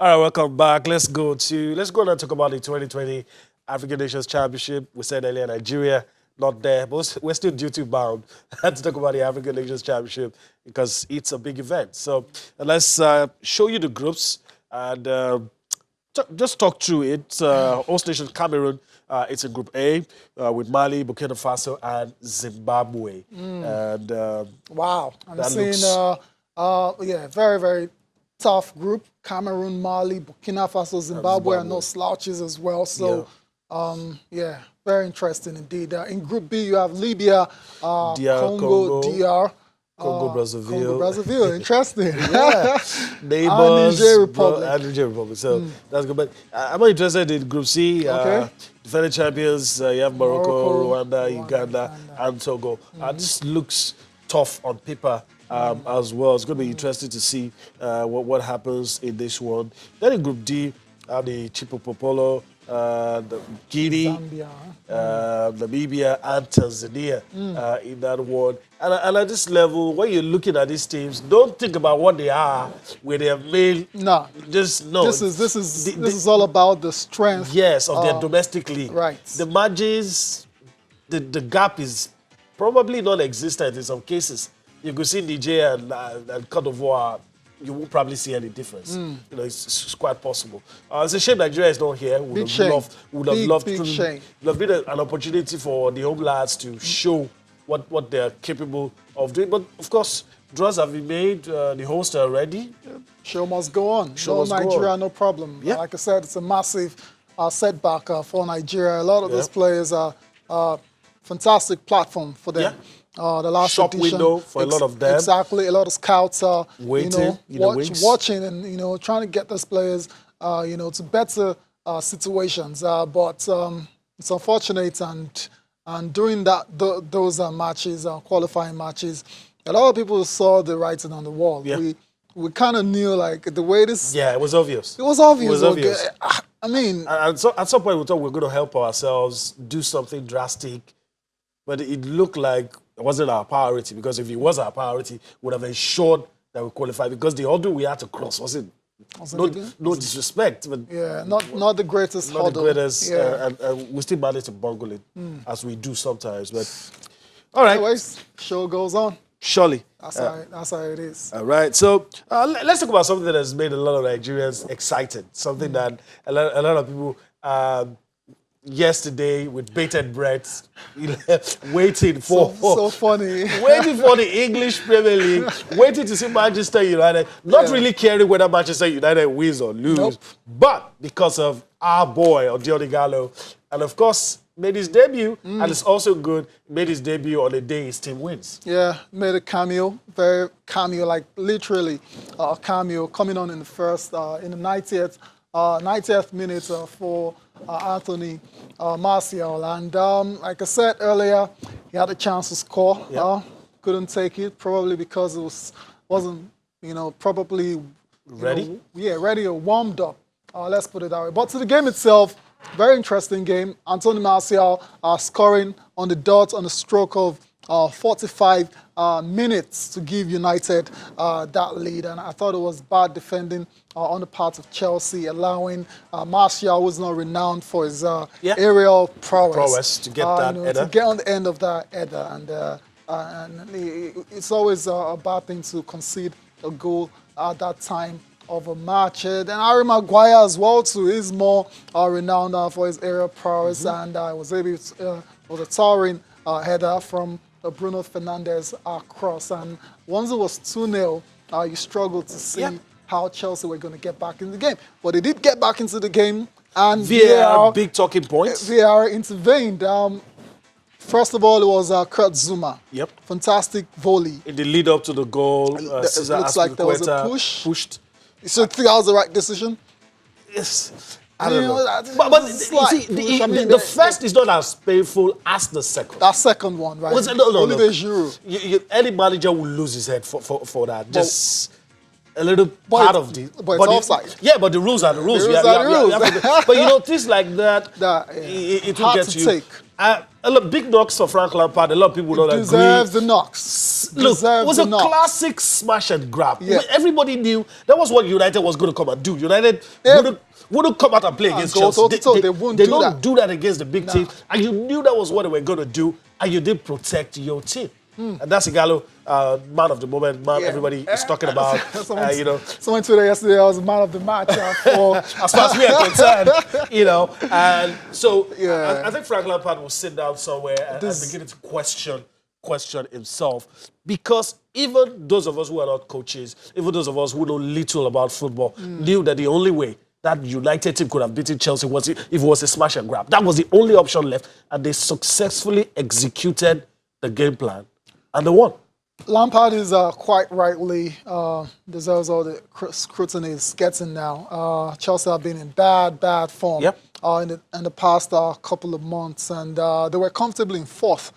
All right, welcome back. Let's go and talk about the 2020 African Nations Championship. We said earlier Nigeria not there, but we're still duty bound to talk about the African Nations Championship because it's a big event. So let's show you the groups and just talk through it. Host nation Cameroon. It's in Group A with Mali, Burkina Faso, and Zimbabwe. And wow, I'm that seeing very, very tough group. Cameroon, Mali, Burkina Faso, Zimbabwe are no slouches as well. So, very interesting indeed. In Group B, you have Libya, Congo, DR. Brazzaville. Interesting. Yeah. Neighbors. Niger Republic. Niger Republic. So that's good. But I'm more interested in Group C. Defending champions, you have Morocco, Rwanda, Uganda, and Togo. This looks tough on paper as well. It's going to be interesting to see what happens in this one. Then in Group D, the Chipopopolo, the Guinea, Zambia, Namibia, and Tanzania in that one. And at this level, when you're looking at these teams, don't think about what they are with their male. No, just no. This is all about the strength. Yes, of their domestic league. Right. The margins, the gap is probably non-existent in some cases. You could see Niger and Cote d'Ivoire. You won't probably see any difference. You know, it's quite possible. It's a shame Nigeria is not here. Would have loved to have been an opportunity for the home lads to show what they're capable of doing. But of course, draws have been made. The hosts are ready. Show must go on. Nigeria, no problem. Yeah. Like I said, it's a massive setback for Nigeria. A lot of those players are fantastic platform for them. Yeah. The last shop edition, window for a lot of them. Exactly. A lot of scouts are waiting, watching and trying to get those players to better situations. But it's unfortunate and during those matches, qualifying matches, a lot of people saw the writing on the wall. Yeah. We kind of knew like the way this. Yeah, it was obvious. It was obvious. It was obvious. I mean, and so at some point we thought we were going to help ourselves do something drastic, but it looked like it wasn't our priority, because if it was our priority, we would have ensured that we qualified, because the hurdle we had to cross wasn't no disrespect, but not the greatest hurdle. Not the greatest, and we still managed to bungle it as we do sometimes. But all right, anyways, show goes on. Surely, that's how it is. All right, so let's talk about something that has made a lot of Nigerians excited. Something that a lot of people. Yesterday with bated breath, waiting for so funny, waiting for the English Premier League, waiting to see Manchester United, not really caring whether Manchester United wins or lose, but because of our boy Odion Ighalo, and of course made his debut, and it's also good, made his debut on the day his team wins. Yeah, made a cameo, very cameo, like literally a cameo, coming on in the first, in the 90th minute for Anthony Martial. And like I said earlier, he had a chance to score. Couldn't take it, probably because it wasn't probably ready. Ready or warmed up. Let's put it that way. But to the game itself, very interesting game. Anthony Martial scoring on the dot on the stroke of 45 minutes to give United that lead. And I thought it was bad defending on the part of Chelsea, allowing Martial, who's not renowned for his aerial prowess to get that header. To get on the end of that header. And it's always a bad thing to concede a goal at that time of a match. Then Harry Maguire as well too is more renowned for his aerial prowess, and was a towering header from Bruno Fernandes cross. And once it was 2-0, you struggled to see how Chelsea were going to get back in the game. But they did get back into the game, and VAR, big talking points. VAR intervened. First of all, it was Kurt Zuma. Yep. Fantastic volley. In the lead up to the goal, it looks like there was a pushed. So you think that was the right decision? Yes. I don't know. But see, the first is not as painful as the second. That second one, right? No. Giroud. Any manager will lose his head for that. Just a little part of the... But it's offside. Yeah, but the rules are the rules. The rules are the rules. But things like that, it will get you. Big knocks for Frank Lampard. A lot of people don't agree. Deserves the knocks. Look, it Deserves was the a knocks. classic smash and grab. Yeah. Everybody knew that was what United was going to come and do. United wouldn't come out and play against go Chelsea. toe-to-toe. They wouldn't do don't that. do that against the big team. And you knew that was what they were going to do. And you did protect your team. And that's Igalo, man of the moment, man everybody is talking about. Someone tweeted yesterday I was man of the match. As far as we are concerned, And so I think Frank Lampard will sit down somewhere and begin to question himself. Because even those of us who are not coaches, even those of us who know little about football, knew that the only way that United team could have beaten Chelsea was if it was a smash and grab. That was the only option left. And they successfully executed the game plan. And they won. Lampard is quite rightly deserves all the scrutiny it's getting now. Chelsea have been in bad form in the past couple of months, and they were comfortably in fourth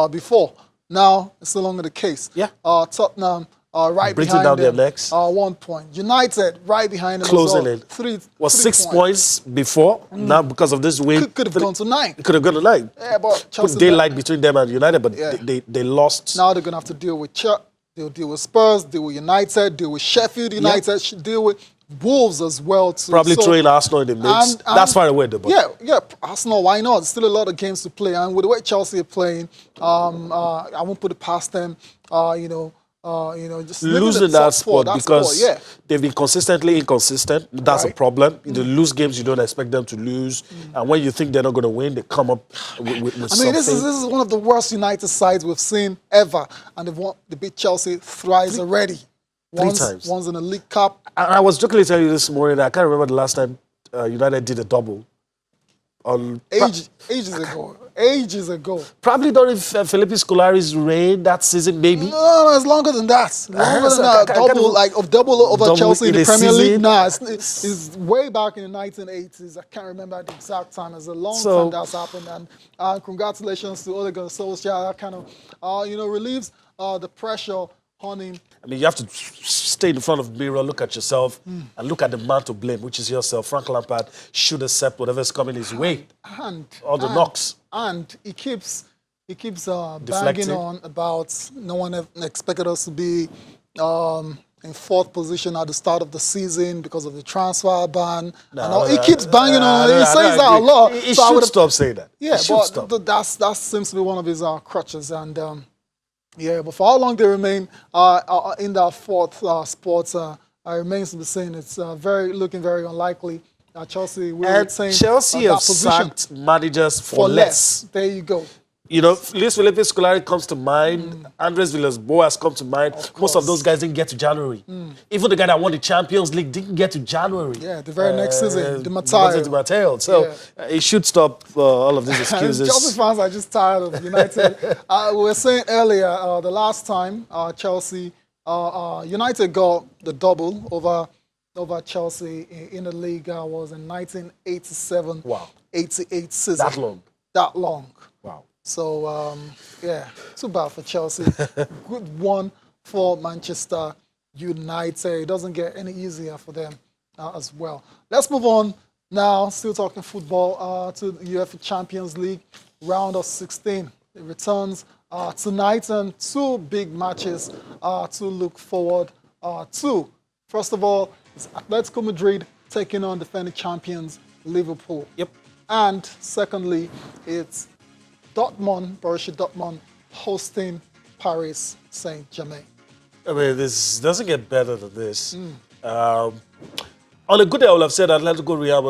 before. Now it's no longer the case. Tottenham right behind down them, their necks. 1 point. United right behind them. Closing it. Three 6 points before. Now because of this win, could have gone to 9. It could have gone to 9. Yeah, but Chelsea put daylight between them and United, but they lost. Now they're gonna have to deal with they'll deal with Spurs, deal with United, deal with Sheffield United, deal with Wolves as well too. Probably throwing Arsenal in the mix. That's far away though. But Arsenal, why not? There's still a lot of games to play, and with the way Chelsea are playing, I won't put it past them. Just losing that spot because they've been consistently inconsistent. That's a problem. You lose games you don't expect them to lose, and when you think they're not going to win, they come up with something. This is one of the worst United sides we've seen ever, and they beat Chelsea thrice already. Three times. Once in the League Cup. And I was jokingly telling you this morning that I can't remember the last time United did a double. Ages ago. Probably during Felipe Scolari's reign that season, maybe. No, it's longer than that. Longer than that. Double over Chelsea in the Premier League. Nah, it's way back in the 1980s. I can't remember the exact time. It's a long time that's happened. And congratulations to Ole Gunnar Solskjaer. That kind of, relieves the pressure on him. I mean, you have to stay in front of the mirror, look at yourself, and look at the man to blame, which is yourself. Frank Lampard should accept whatever's coming his way. All the knocks. And he keeps banging on about no one expected us to be in fourth position at the start of the season because of the transfer ban. He keeps banging on. He says that a lot. He should stop saying that. Yeah, but that seems to be one of his crutches. And but for how long they remain in that fourth spot remains to be seen. It's looking very unlikely. Chelsea will retain Chelsea have sacked managers for less. There you go. Luis Felipe Scolari comes to mind. Andres Villas-Boas comes to mind. Most of those guys didn't get to January. Even the guy that won the Champions League didn't get to January. Yeah, the very next season, Di Matteo. So he should stop all of these excuses. Chelsea fans are just tired of United. We were saying earlier, the last time United got the double over Chelsea in the league was in 1987. Wow. 88 season. That long. Wow. So, too bad for Chelsea. Good one for Manchester United. It doesn't get any easier for them as well. Let's move on now, still talking football, to the UEFA Champions League round of 16. It returns tonight, and 2 big matches to look forward to. First of all, it's Atletico Madrid taking on defending champions Liverpool. Yep. And secondly, it's Borussia Dortmund hosting Paris Saint-Germain. I mean, this doesn't get better than this. On a good day, I would have said Atletico Real,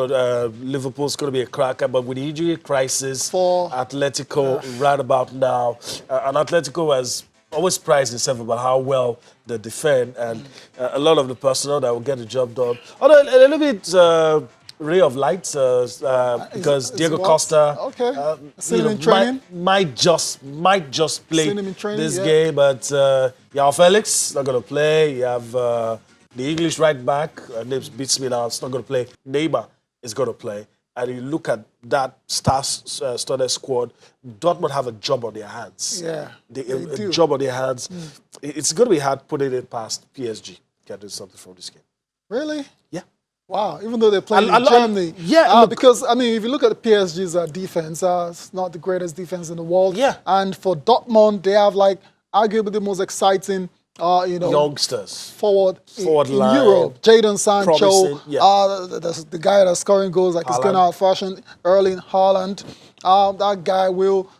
Liverpool's going to be a cracker, but with the injury crisis for Atletico right about now, and Atletico has always prized itself about how well they defend, and a lot of the personnel that will get the job done. Although a little bit ray of light because Diego Costa might just play this game, but João Felix not going to play. You have the English right back, name beats me now, it's not going to play. Neymar is going to play. And you look at that started squad, Dortmund have a job on their hands. Yeah, a job on their hands. It's going to be hard putting it past PSG. Can do something from this game. Really? Yeah. Wow, even though they're playing in And- Germany. yeah, look. Because, I mean, if you look at the PSG's defense, it's not the greatest defense in the world. Yeah. And for Dortmund, they have, like, arguably the most exciting, Youngsters. forward Forward in line, Europe. Jadon Sancho, promising, yeah. the guy that's scoring goals like he's going Haaland. out of fashion. Erling Haaland. That guy will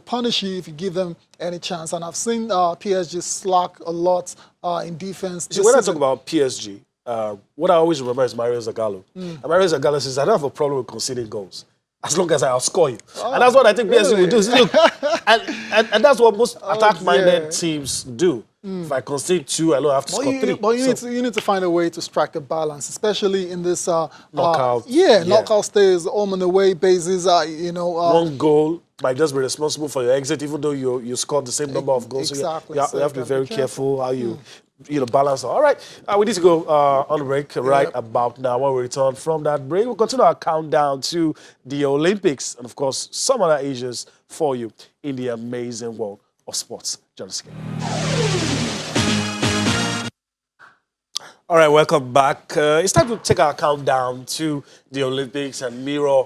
punish you if you give them any chance. And I've seen PSG slack a lot in defense. See, when I talk about PSG, what I always remember is Mario Zagallo. And Mario Zagallo says, I don't have a problem with conceding goals, as long as I outscore you. And that's what I think PSG will do. See, look, and that's what most attack-minded teams do. If I concede 2, I don't have to score 3. But you need to find a way to strike a balance, especially in this knockout. Knockout stages, home and away basis. One goal might just be responsible for your exit, even though you scored the same number of goals. Exactly. So you have to be very careful how you balance. All right, we need to go on break right about now. When we return from that break, we'll continue our countdown to the Olympics and, of course, some other issues for you in the amazing world of sports. Join us again. All right, welcome back. It's time to take our countdown to the Olympics and mirror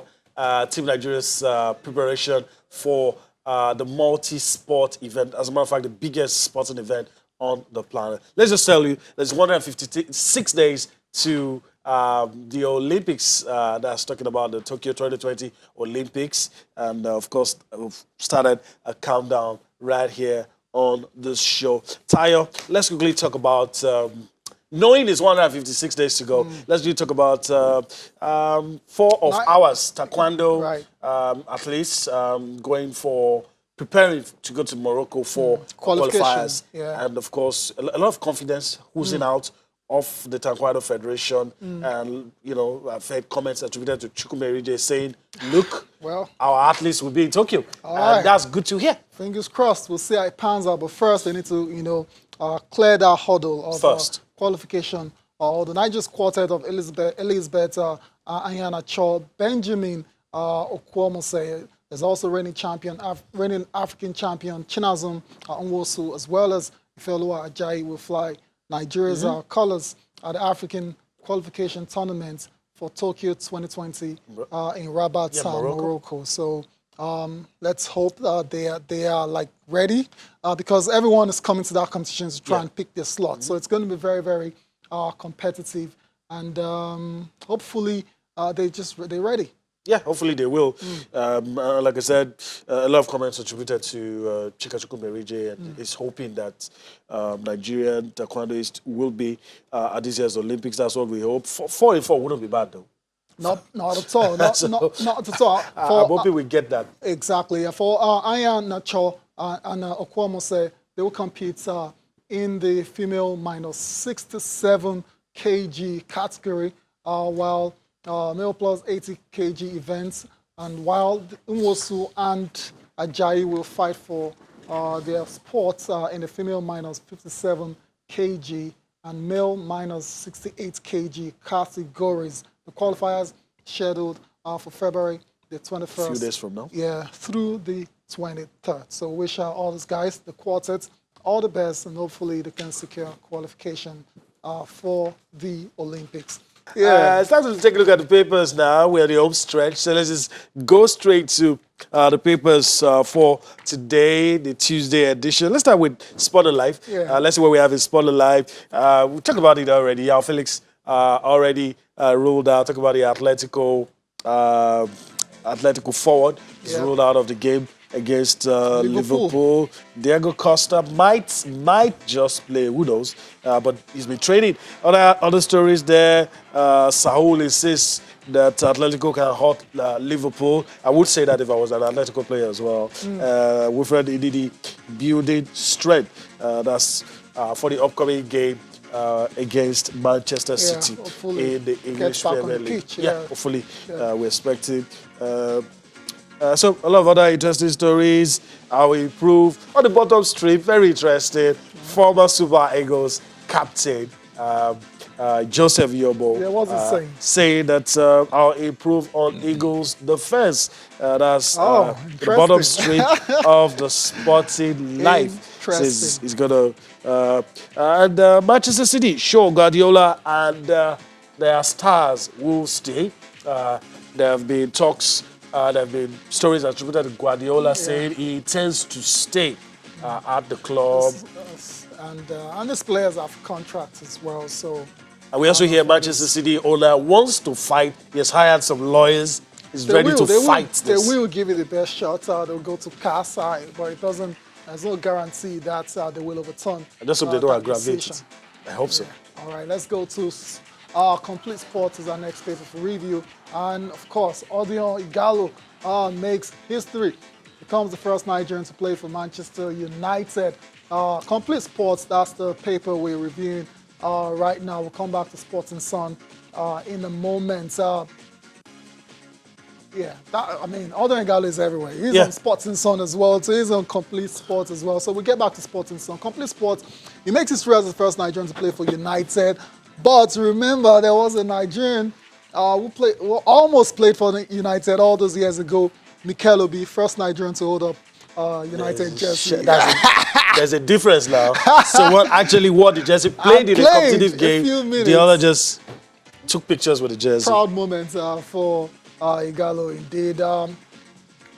Team Nigeria's preparation for the multi-sport event. As a matter of fact, the biggest sporting event on the planet. Let's just tell you, there's 156 days to the Olympics. That's talking about the Tokyo 2020 Olympics. And, of course, we've started a countdown right here on this show. Tayo, let's quickly talk about... knowing it's 156 days to go, let's talk about 4 of ours taekwondo athletes going for preparing to go to Morocco for qualifiers. Yeah. And, of course, a lot of confidence oozing out of the Taekwondo Federation. And, I've heard comments attributed to Chukwumerije saying, look, our athletes will be in Tokyo. And that's good to hear. Fingers crossed. We'll see how it pans out. But first, they need to, clear that hurdle of qualification. The Nigeria's quartet of Elizabeth Ayana Cho, Benjamin Okwomose. There's also reigning African champion Chinazum Nwosu, as well as Ifeoluwa Ajayi will fly Nigeria's colors at the African qualification tournament for Tokyo 2020 in Rabat, Morocco. So let's hope they are like ready because everyone is coming to that competition to try and pick their slot. So it's going to be very, very competitive, and hopefully they're ready. Yeah, hopefully they will. Like I said, a lot of comments attributed to Chika Chukwumerije, and he's hoping that Nigerian taekwondoists will be at this year's Olympics. That's what we hope. 4-4 wouldn't be bad, though. Not at all. Not at all. I'm hoping we get that. Exactly. For Aya Nacho and Okwomose, they will compete in the female minus 67 kg category, while male plus 80 kg events, and while Nwosu and Ajayi will fight for their spots in the female minus 57 kg and male minus 68 kg categories. The qualifiers scheduled for February the 21st. A few days from now. Yeah, through the 23rd. So wish all these guys, the quartet, all the best, and hopefully they can secure qualification for the Olympics. Yeah, it's time to take a look at the papers now. We're at the home stretch, so let's just go straight to the papers for today, the Tuesday edition. Let's start with Sport Alive. Let's see what we have in Sport Alive. We talked about it already. Our Felix already ruled out. Talk about the Atletico forward. He's ruled out of the game against Liverpool. Diego Costa might just play, who knows, but he's been training. Other stories there, Saul insists that Atletico can hurt Liverpool. I would say that if I was an Atletico player as well. Wilfred Ndidi building strength. That's for the upcoming game against Manchester City in the English Premier League. Hopefully we're expecting. So a lot of other interesting stories, how we improve. On the bottom strip, very interesting, former Super Eagles captain, Joseph Yobo, saying that I'll improve on Eagles defense. That's the bottom strip of the Sporting Life. Says he's going to... and Manchester City show Guardiola and there are stars who will stay. There have been talks, there have been stories attributed to Guardiola saying he intends to stay at the club. And these players have contracts as well, so... And we also hear Manchester City owner wants to fight. He has hired some lawyers. He's ready to fight this. They will give it the best shot. They'll go to CASA, but it doesn't... There's no guarantee that they will overturn. I just hope they don't aggravate it. I hope so. All right, let's go to Complete Sports is our next paper for review. And of course, Odion Ighalo makes history. Becomes the first Nigerian to play for Manchester United. Complete Sports, that's the paper we're reviewing right now. We'll come back to Sports and Sun in a moment. Odion Ighalo is everywhere. He's on Sports and Sun as well, so he's on Complete Sports as well. So we get back to Sports and Sun. Complete Sports, he makes history as the first Nigerian to play for United. But remember, there was a Nigerian who almost played for United all those years ago, Mikel Obi, first Nigerian to hold up United jersey. There's a difference now. So what the jersey played in a competitive game, the other just took pictures with the jersey. Proud moment for Ighalo indeed.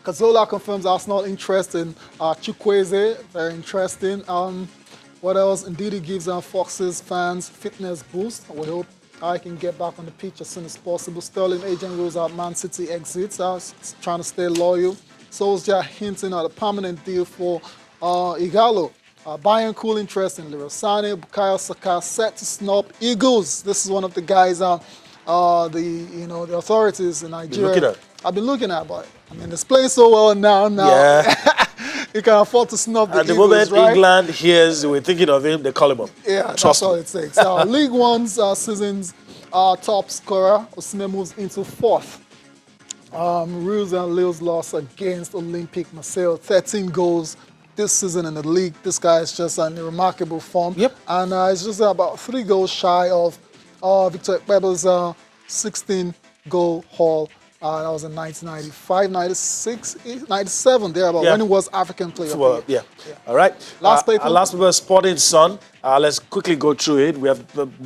Cazorla confirms Arsenal interest in Chukwueze. Very interesting. What else? Indeed, it gives Fox's fans fitness boost. We hope I can get back on the pitch as soon as possible. Sterling agent rules out Man City exits. Trying to stay loyal. Solskjaer hinting at a permanent deal for Ighalo. Bayern cool interest in Leroy Sané. Bukayo Saka set to snub Eagles. This is one of the guys the authorities in Nigeria. I've been looking at, but I mean, it's playing so well now. Yeah. You can afford to snub the Eagles, At the moment, right? England hears we're thinking of him, they call him up. Yeah, that's all it takes. League One's season's top scorer, Osimhen, moves into fourth. Rules and Lille's loss against Olympique Marseille, 13 goals this season in the league. This guy is just in remarkable form. Yep. And it's just about 3 goals shy of Victor Ekpebe's 16-goal haul. That was in 1995, 96, 97, thereabout, when he was African Player of the Year. All right. Last paper. Our last paper, Sporting Sun. Let's quickly go through it. We have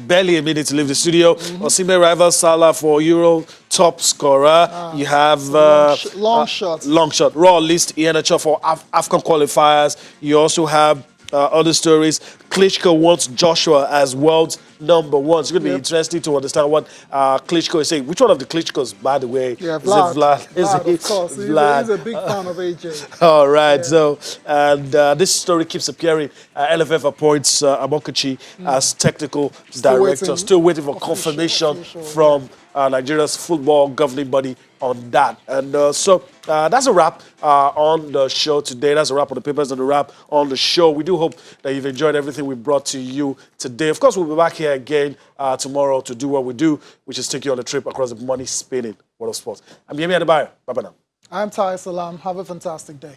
barely a minute to leave the studio. Osimhen rivals Salah for Euro top scorer. You have long shot. Raw list ENHL for AFCON qualifiers. You also have other stories. Klitschko wants Joshua as world's number one. It's going to be interesting to understand what Klitschko is saying. Which one of the Klitschkos, by the way? Yeah, Vlad. Is it Vlad? Vlad, of course. Vlad. He's a big fan of AJ. All right. So, and this story keeps appearing. LFF appoints Amokachi as technical director. Still waiting for confirmation from Nigeria's football governing body on that. And so that's a wrap on the show today. That's a wrap on the papers and a wrap on the show. We do hope that you've enjoyed everything we brought to you today. Of course, we'll be back here again tomorrow to do what we do, which is take you on a trip across the money-spinning world of sports. I'm Yemi Adebayo. Bye-bye now. I'm Tahir Salam. Have a fantastic day.